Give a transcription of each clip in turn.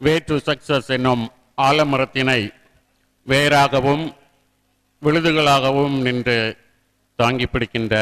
Way to success என்னும் ஆலமரத்தினை வேராகவும் விழுதுகளாகவும் நின்று தாங்கி பிடிக்கின்ற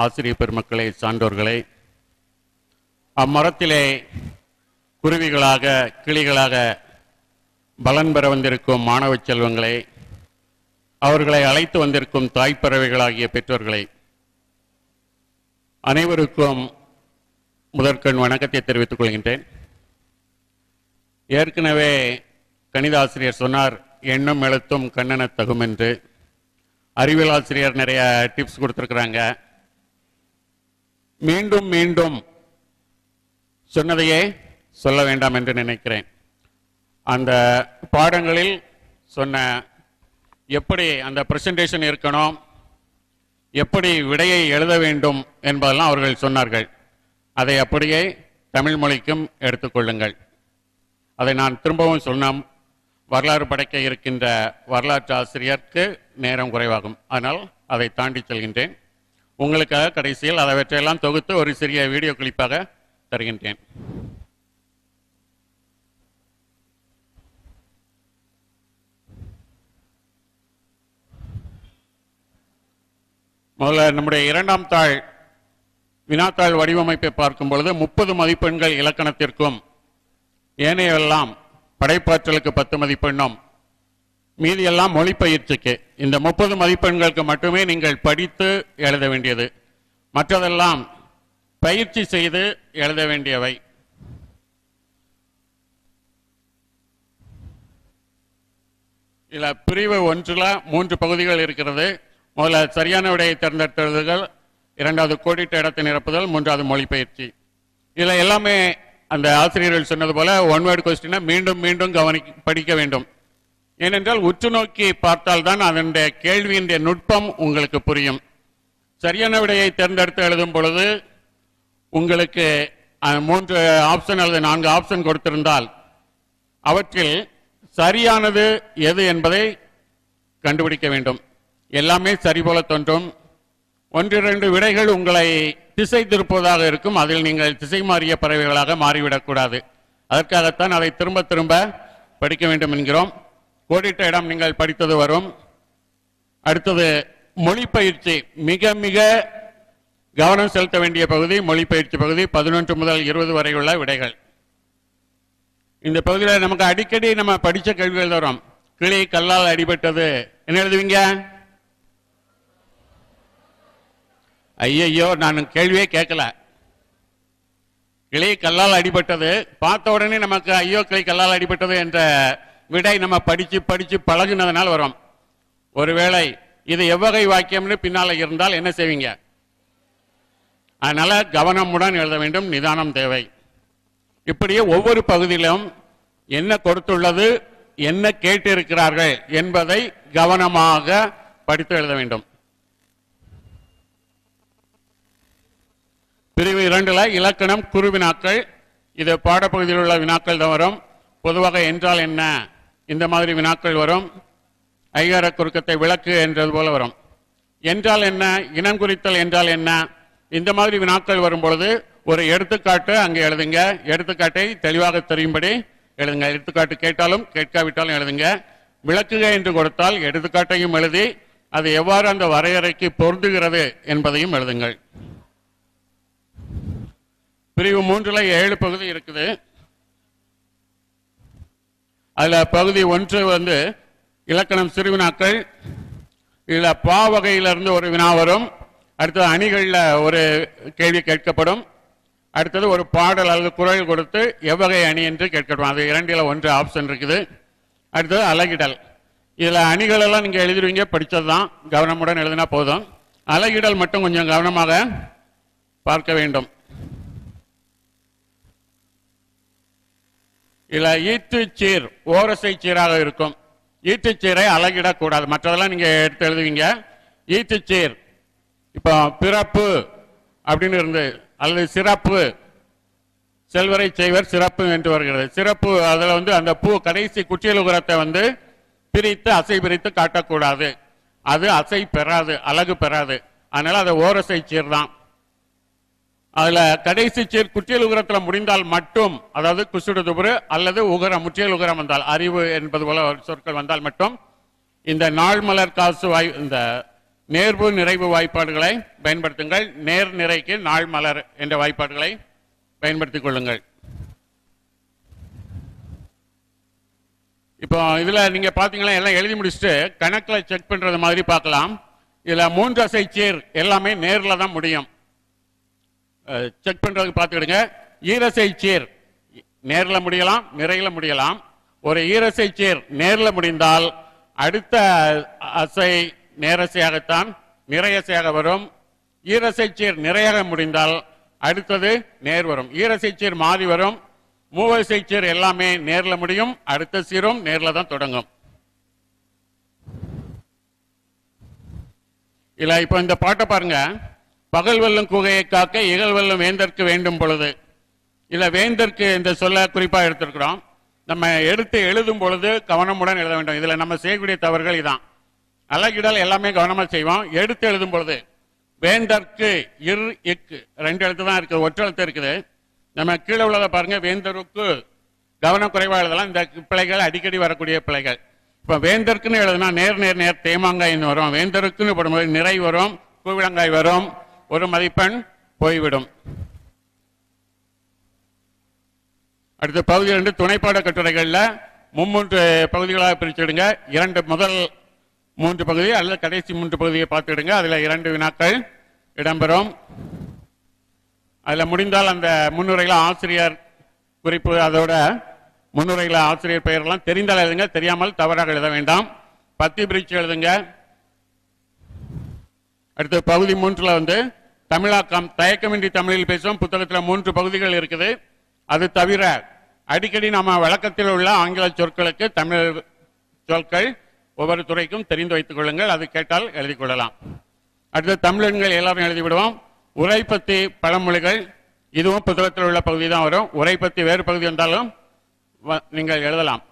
ஆசிரியர் பெருமக்களே, சான்றோர்களே, அம்மரத்திலே குருவிகளாக கிளிகளாக பலன் பெற வந்திருக்கும் மாணவ செல்வங்களே, அவர்களை அழைத்து வந்திருக்கும் தாய்ப்பறவைகளாகிய பெற்றோர்களை, அனைவருக்கும் முதற்கண் வணக்கத்தை தெரிவித்துக் கொள்கின்றேன். ஏற்கனவே கணித ஆசிரியர் சொன்னார், எண்ணும் எழுத்தும் கண்ணென தகும் என்று. அறிவியல் ஆசிரியர் நிறைய டிப்ஸ் கொடுத்திருக்கிறாங்க. மீண்டும் மீண்டும் சொன்னதையே சொல்ல வேண்டாம் என்று நினைக்கிறேன். அந்த பாடங்களில் சொன்ன எப்படி அந்த பிரசன்டேஷன் இருக்கணும், எப்படி விடையை எழுத வேண்டும் என்பதெல்லாம் அவர்கள் சொன்னார்கள். அதை அப்படியே தமிழ் மொழிக்கும் எடுத்துக்கொள்ளுங்கள். அதை நான் திரும்பவும் சொன்னோம், வரலாறு படைக்க இருக்கின்ற வரலாற்று ஆசிரியருக்கு நேரம் குறைவாகும். அதனால் அதை தாண்டி செல்கின்றேன். உங்களுக்காக கடைசியில் அவற்றையெல்லாம் தொகுத்து ஒரு சிறிய வீடியோ கிளிப்பாக தருகின்றேன். முதல்ல நம்முடைய இரண்டாம் தாள் வினாத்தாள் வடிவமைப்பை பார்க்கும் பொழுது 30 மதிப்பெண்கள் இலக்கணத்திற்கும், ஏனையெல்லாம் படைப்பாற்றலுக்கு 10 மதிப்பெண்ணும், மீதியெல்லாம் மொழிப்பயிற்சிக்கு. இந்த 30 மதிப்பெண்களுக்கு மட்டுமே நீங்கள் படித்து எழுத வேண்டியது, மற்றதெல்லாம் பயிற்சி செய்து எழுத வேண்டியவை. இதில் பிரிவு 1ல் 3 பகுதிகள் இருக்கிறது. முதல்ல சரியான விடையை தேர்ந்தெடுத்தல், இரண்டாவது கோடிட்ட இடத்தை நிரப்புதல், மூன்றாவது மொழிபெயர்ச்சி. இதில் எல்லாமே அந்த ஆசிரியர்கள் சொன்னது போல ஒன் வேர்டு கொஸ்டினை மீண்டும் மீண்டும் படிக்க வேண்டும். ஏனென்றால் உற்று நோக்கி பார்த்தால்தான் அதனுடைய கேள்வியின் நுட்பம் உங்களுக்கு புரியும். சரியான விடையை தேர்ந்தெடுத்து எழுதும் பொழுது உங்களுக்கு 3 ஆப்ஷன் அல்லது 4 ஆப்ஷன் கொடுத்திருந்தால் அவற்றில் சரியானது எது என்பதை கண்டுபிடிக்க வேண்டும். எல்லாமே சரி போல தோன்றும். 1-2 விடைகள் உங்களை திசை திருப்பதாக இருக்கும். அதில் நீங்கள் திசை மாறிய பறவைகளாக மாறிவிடக்கூடாது. அதற்காகத்தான் அதை திரும்ப திரும்ப படிக்க வேண்டும் என்கிறோம். கோடிட்ட இடம் நீங்கள் படித்தது வரும். அடுத்தது மொழிப்பயிற்சி, மிக மிக கவனம் செலுத்த வேண்டிய பகுதி மொழிப்பயிற்சி பகுதி. 11 முதல் 20 வரை உள்ள விடைகள். இந்த பகுதியில் நமக்கு அடிக்கடி நம்ம படித்த கேள்விகள் வரும். கிளி கல்லால் அடிபட்டது, என்ன எழுதுவீங்க? ஐயையோ, நான் கேள்வியே கேட்கல. கிளி கல்லால் அடிபட்டது பார்த்த உடனே நமக்கு ஐயோ கிளி கல்லால் அடிபட்டது என்ற விடை நம்ம படிச்சு படிச்சு பழகுனதுனால வரும். ஒருவேளை இது எவ்வகை வாக்கியம்னு பின்னால இருந்தால் என்ன செய்வீங்க? அதனால கவனமுடன் எழுத வேண்டும், நிதானம் தேவை. இப்படியே ஒவ்வொரு பகுதியிலும் என்ன கொடுத்துள்ளது, என்ன கேட்டிருக்கிறார்கள் என்பதை கவனமாக படித்து எழுத வேண்டும். பிரிவு 2ல் இலக்கணம் குறு வினாக்கள். இது பாடப்பகுதியில் உள்ள வினாக்கள் தான் வரும். பொதுவாக என்றால் என்ன, இந்த மாதிரி வினாக்கள் வரும். ஐகார குறுக்கத்தை விளக்கு என்றது போல வரும். என்றால் என்ன, இனம் குறித்தல் என்றால் என்ன, இந்த மாதிரி வினாக்கள் வரும் பொழுது ஒரு எடுத்துக்காட்டு அங்கே எழுதுங்க. எடுத்துக்காட்டை தெளிவாக தெரியும்படி எழுதுங்க. எடுத்துக்காட்டு கேட்டாலும் கேட்காவிட்டாலும் எழுதுங்க. விளக்குக என்று கொடுத்தால் எடுத்துக்காட்டையும் எழுதி அது எவ்வாறு அந்த வரையறைக்கு பொருந்துகிறது என்பதையும் எழுதுங்கள். பிரிவு 3ல் 7 பகுதி இருக்குது. அதில் பகுதி 1 இலக்கணம் சிறுவினாக்கள். இதில் பா வகையிலிருந்து ஒரு வினா வரும். அடுத்தது அணிகளில் ஒரு கேள்வி கேட்கப்படும். அடுத்தது ஒரு பாடல் அல்லது குரல் கொடுத்து எவ்வகை அணி என்று கேட்கப்படும். அது 2ல் 1 ஆப்ஷன் இருக்குது. அடுத்தது அலகிடல். இதில் அணிகளெல்லாம் நீங்கள் எழுதிடுவீங்க, படித்தது தான், கவனமுடன் எழுதினா போதும். அலகிடல் மட்டும் கொஞ்சம் கவனமாக பார்க்க வேண்டும். இதில் ஈற்றுச்சீர் ஓரசை சீராக இருக்கும். ஈற்றுச்சீரை அலகிடக்கூடாது, மற்றதெல்லாம் நீங்கள் எடுத்து எழுதுவீங்க. ஈற்றுச்சீர் இப்போ பிறப்பு அப்படின்னு இருந்து, அல்லது சிறப்பு, செல்வரை செய்வர் சிறப்பு என்று வருகிறது. சிறப்பு அதில் அந்த பூ கடைசி குற்றியலுகரத்தை பிரித்து அசை பிரித்து காட்டக்கூடாது. அது அசை பெறாது, அழகு பெறாது. அதனால அது ஓரசை சீர் தான். அதுல கடைசி சீர் குற்றியல் உகரத்தில் முடிந்தால் மட்டும், அதாவது குசுடு துபுரு அல்லது உகரம் முற்றியல் உகரம் வந்தால், அறிவு என்பது போல சொற்கள் வந்தால் மட்டும் இந்த நாள் மலர் காசு இந்த நேர்வு நிறைவு வாய்ப்பாடுகளை பயன்படுத்துங்கள். நேர் நிறைக்கு நாள் மலர் என்ற வாய்ப்பாடுகளை பயன்படுத்திக் கொள்ளுங்கள். இப்போ இதுல நீங்க பாத்தீங்கன்னா எல்லாம் எழுதி முடிச்சுட்டு கணக்குல செக் பண்றது மாதிரி பார்க்கலாம். இதுல 3 அசை சீர் எல்லாமே நேர்ல தான் முடியும். செக் பண்றதுக்கு பார்த்துக்கிடுங்க. ஈரசை சீர் நேர்ல முடியலாம், நிறையில முடியலாம். ஒரு ஈரசை சீர் நேர்ல முடிந்தால் அடுத்த அசை நேரசையாகத்தான் நிறையசையாக வரும். ஈரசை சீர் நிறையாக முடிந்தால் அடுத்தது நேர் வரும். ஈரசை சீர் மாறி வரும். மூவசை சீர் எல்லாமே நேர்ல முடியும். அடுத்த சீரும் நேர்ல தான் தொடங்கும். இல்ல இப்ப இந்த பாட்டை பாருங்க. பகல் வெல்லும் குகையை காக்க இகல் வெல்லும் வேந்தற்கு வேண்டும் பொழுது. இல்ல வேந்தற்கு இந்த சொல்ல குறிப்பா எடுத்திருக்கிறோம். நம்ம எடுத்து எழுதும் பொழுது கவனமுடன் எழுத வேண்டும். இதுல நம்ம செய்யக்கூடிய தவறுகள் இதான். அழகிடல் எல்லாமே கவனமா செய்வோம். எடுத்து எழுதும் பொழுது வேந்தற்கு இர் இக்கு 2 எழுத்து தான் இருக்குது, ஒற்றை எழுத்து இருக்குது. நம்ம கீழே உள்ளதை பாருங்க. வேந்தருக்கு கவனம் குறைவா எழுதலாம். இந்த பிழைகள் அடிக்கடி வரக்கூடிய பிழைகள். இப்ப வேந்தருக்குன்னு எழுதுனா நேர் நேர் நேர் தேமாங்காய்ன்னு வரும். வேந்தருக்குன்னு போடும்போது நிறை வரும், கூவிடங்காய் வரும், ஒரு மதிப்பெண் போய்விடும். அடுத்த பகுதி 2 துணைப்பாட கட்டுரைகள்ல 3 பகுதிகளாக பிரிச்சுடுங்க. முதல் 3 பகுதி அல்லது கடைசி 3 பகுதியை பார்த்துடுங்க. அதுல 2 வினாக்கள் இடம்பெறும். அதுல முடிந்தால் அந்த முன்னுரையில ஆசிரியர் குறிப்பு, அதோட முன்னுரையில ஆசிரியர் பெயரெல்லாம் தெரிந்தால் எழுதுங்க, தெரியாமல் தவறாக எழுத வேண்டாம். பத்தி பிரிச்சு எழுதுங்க. அடுத்து பகுதி 3 தமிழாக்கம், தயக்கமின்றி தமிழில் பேசும். புத்தகத்தில் 3 பகுதிகள் இருக்குது. அது தவிர அடிக்கடி நாம வழக்கத்தில் உள்ள ஆங்கில சொற்களுக்கு தமிழ் சொற்கள் ஒவ்வொரு துறைக்கும் தெரிந்து வைத்துக் கொள்ளுங்கள். அது கேட்டால் எழுதி கொள்ளலாம். அடுத்து தமிழெண்கள் எல்லாரும் எழுதிவிடுவோம். உரை பத்தி பழமொழிகள், இதுவும் புத்தகத்தில் உள்ள பகுதி தான் வரும். உரை பத்தி வேறு பகுதி வந்தாலும் நீங்கள் எழுதலாம்.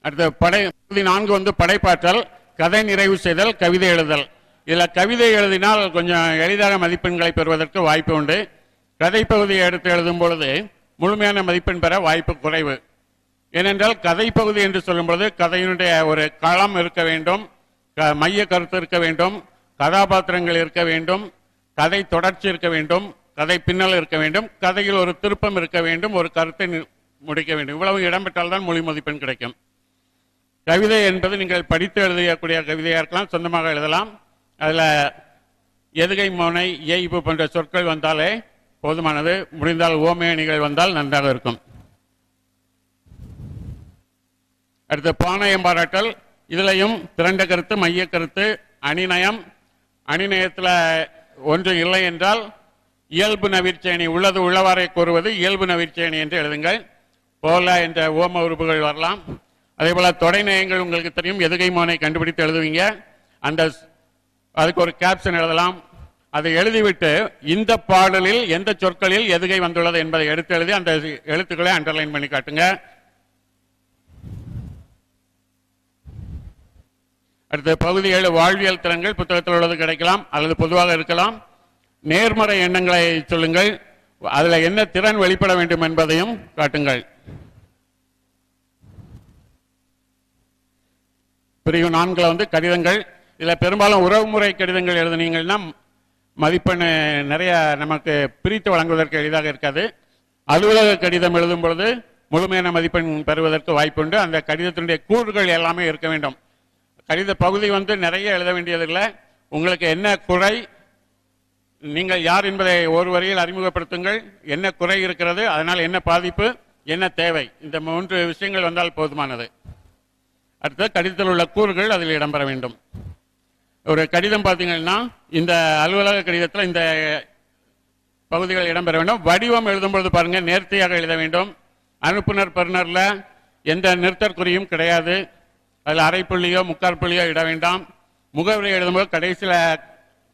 அடுத்து பகுதி 4 படைப்பாற்றல், கதை நிறைவு செய்தல், கவிதை எழுதல். இதுல கவிதை எழுதினால் கொஞ்சம் எளிதாக மதிப்பெண்களை பெறுவதற்கு வாய்ப்பு உண்டு. கதை பகுதியை எடுத்து எழுதும் பொழுது முழுமையான மதிப்பெண் பெற வாய்ப்பு குறைவு. ஏனென்றால் கதை பகுதி என்று சொல்லும் பொழுது கதையினுடைய ஒரு களம் இருக்க வேண்டும், மைய கருத்து இருக்க வேண்டும், கதாபாத்திரங்கள் இருக்க வேண்டும், கதை தொடர்ச்சி இருக்க வேண்டும், கதை பின்னல் இருக்க வேண்டும், கதையில் ஒரு திருப்பம் இருக்க வேண்டும், ஒரு கருத்தை முடிக்க வேண்டும். இவ்வளவு இடம்பெற்றால் தான் மொழி மதிப்பெண் கிடைக்கும். கவிதை என்பது நீங்கள் படித்து எழுதக்கூடிய கவிதையா இருக்கலாம், சொந்தமாக எழுதலாம். அதுல எதுகை, மோனை, இயைபு போன்ற சொற்கள் வந்தாலே போதுமானது. முடிந்தால் ஓமையணிகள் வந்தால் நன்றாக இருக்கும். அடுத்து பாணயம் பாராட்டல். இதுலையும் திரண்ட கருத்து, மைய கருத்து, அணிநயம். அணிநயத்தில் ஒன்று இல்லை என்றால் இயல்பு நவிர்ச்சேணி, உள்ளது உள்ளவாறை கூறுவது இயல்பு நவிர்ச்சேணி என்று எழுதுங்கள். போல என்ற ஓம உறுப்புகள் வரலாம். அதே போல தொடை நயங்கள் உங்களுக்கு தெரியும். எதுகை மோனை கண்டுபிடித்து எழுதுவீங்க. அதுக்கு ஒரு கேப்ஷன் எழுதலாம். அதை எழுதிவிட்டு இந்த பாடலில் எந்த சொற்களில் எதுகை வந்துள்ளது என்பதை எடுத்து எழுதி அந்த எழுத்துக்களை அண்டர்லைன் பண்ணி காட்டுங்க. அடுத்த பகுதி 7 வாழ்வியல் திறன்கள். புத்தகத்தில் உள்ளது கிடைக்கலாம் அல்லது பொதுவாக இருக்கலாம். நேர்மறை எண்ணங்களை சொல்லுங்கள். அதுல என்ன திறன் வெளிப்பட வேண்டும் என்பதையும் காட்டுங்கள். பிரிவு 4 கடிதங்கள். இதுல பெரும்பாலும் உறவுமுறை கடிதங்கள் எழுதினீங்கன்னா மதிப்பெண் நிறைய நமக்கு பிரித்து வழங்குவதற்கு எளிதாக இருக்காது. அலுவலக கடிதம் எழுதும் பொழுது முழுமையான மதிப்பெண் பெறுவதற்கு வாய்ப்புண்டு. அந்த கடிதத்தினுடைய கூறுகள் எல்லாமே இருக்க வேண்டும். கடித பகுதி நிறைய எழுத வேண்டியதில்லை. உங்களுக்கு என்ன குறை, நீங்கள் யார் என்பதை ஒரு வரியில் அறிமுகப்படுத்துங்கள். என்ன குறை இருக்கிறது, அதனால் என்ன பாதிப்பு, என்ன தேவை, இந்த 3 விஷயங்கள் வந்தால் போதுமானது. அடுத்த கடிதத்தில் உள்ள கூறுகள் அதில் இடம்பெற வேண்டும். ஒரு கடிதம் பார்த்தீங்கன்னா இந்த அலுவலக கடிதத்தில் இந்த பகுதிகள் இடம்பெற வேண்டும். வடிவம் எழுதும்பொழுது பாருங்க, நேர்த்தியாக எழுத வேண்டும். அனுப்புனர் பெறுநர்ல எந்த நிறுத்தற்குறியும் கிடையாது. அதில் அரை புள்ளியோ முக்கால் புள்ளியோ இட வேண்டாம். முகவரி எழுதும்போது கடைசியில்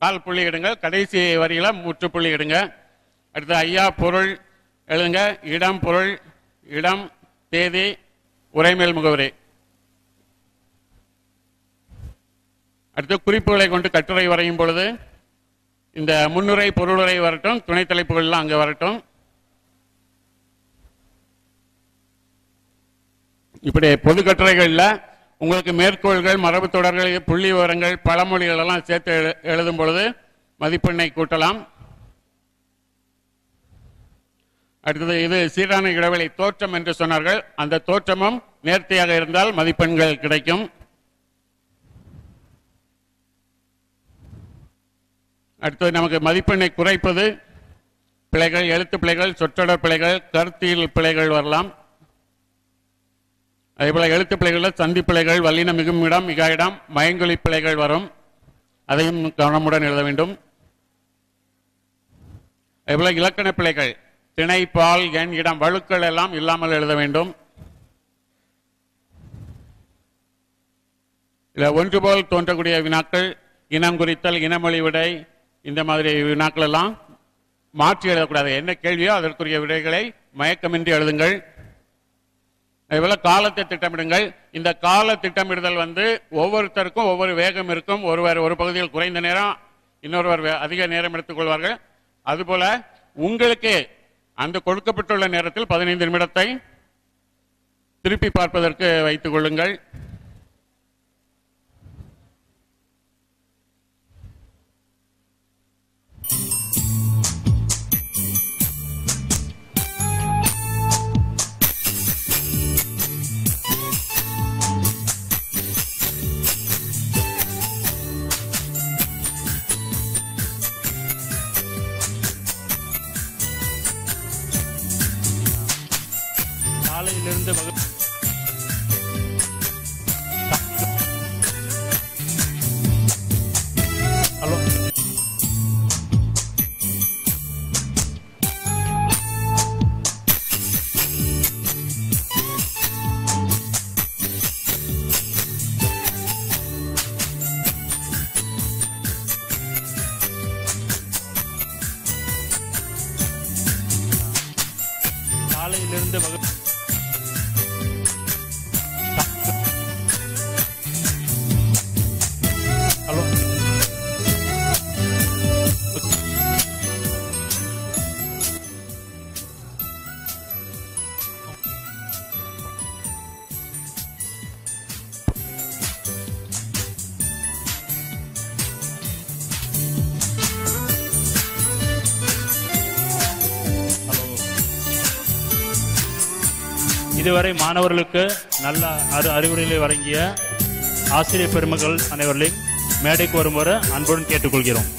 கால் புள்ளி இடுங்க, கடைசி வரியில முற்றுப்புள்ளி இடுங்க. அடுத்து ஐயா பொருள் எழுதுங்க. இடம், பொருள், இடம், தேதி, உரைமேல் முகவரி. அடுத்து குறிப்புகளை கொண்டு கட்டுரை வரையும் பொழுது இந்த முன்னுரை பொருளுரை வரட்டும், துணை தலைப்புகள்லாம் அங்க வரட்டும். இப்படி பொது கட்டுரைகள்ல உங்களுக்கு மேற்கோள்கள், மரபு தொடர்கள், புள்ளி விவரங்கள், பழமொழிகள் எல்லாம் சேர்த்து எழுதும் பொழுது மதிப்பெண்ணை கூட்டலாம். அடுத்தது இது சீரான இடைவெளி தோற்றம் என்று சொன்னார்கள். அந்த தோற்றமும் நேர்த்தியாக இருந்தால் மதிப்பெண்கள் கிடைக்கும். அடுத்தது நமக்கு மதிப்பெண்ணை குறைப்பது பிழைகள், எழுத்து பிழைகள், சொற்றொடர் பிழைகள், கருத்தியல் பிழைகள் வரலாம். அதேபோல எழுத்து பிழைகளில் சந்தி பிழைகள், வல்லின மிகும் இடம், மிக இடம், மயங்கொலி பிழைகள் வரும். அதையும் கவனமுடன் எழுத வேண்டும். அதேபோல இலக்கண பிழைகள், திணை, பால், எண், இடம், வழுக்கள் எல்லாம் இல்லாமல் எழுத வேண்டும். ஒன்று போல் தோன்றக்கூடிய வினாக்கள், இனம் குறித்தல், இனமொழி விடை, இந்த மாதிரி வினாக்கள் எல்லாம் மாற்றி எழுதக்கூடாது. என்ன கேள்வியோ அதற்குரிய விடைகளை மயக்கமின்றி எழுதுங்கள். அதேபோல காலத்தை திட்டமிடுங்கள். இந்த கால திட்டமிடுதல் ஒவ்வொருத்தருக்கும் ஒவ்வொரு வேகம் இருக்கும். ஒருவர் ஒரு பகுதியில் குறைந்த நேரம், இன்னொருவர் அதிக நேரம் எடுத்துக்கொள்வார்கள். அதுபோல உங்களுக்கு அந்த கொடுக்கப்பட்டுள்ள நேரத்தில் 15 நிமிடத்தை திருப்பி பார்ப்பதற்கு வைத்துக் கொள்ளுங்கள். காலையிலிருந்து ஹலோ காலையிலிருந்து ஹலோ இதுவரை மாணவர்களுக்கு நல்ல அறிவுரைகளை வழங்கிய ஆசிரியர் பெருமக்கள் அனைவர்களையும் மேடைக்கு வருமாறு அன்புடன் கேட்டுக்கொள்கிறோம்.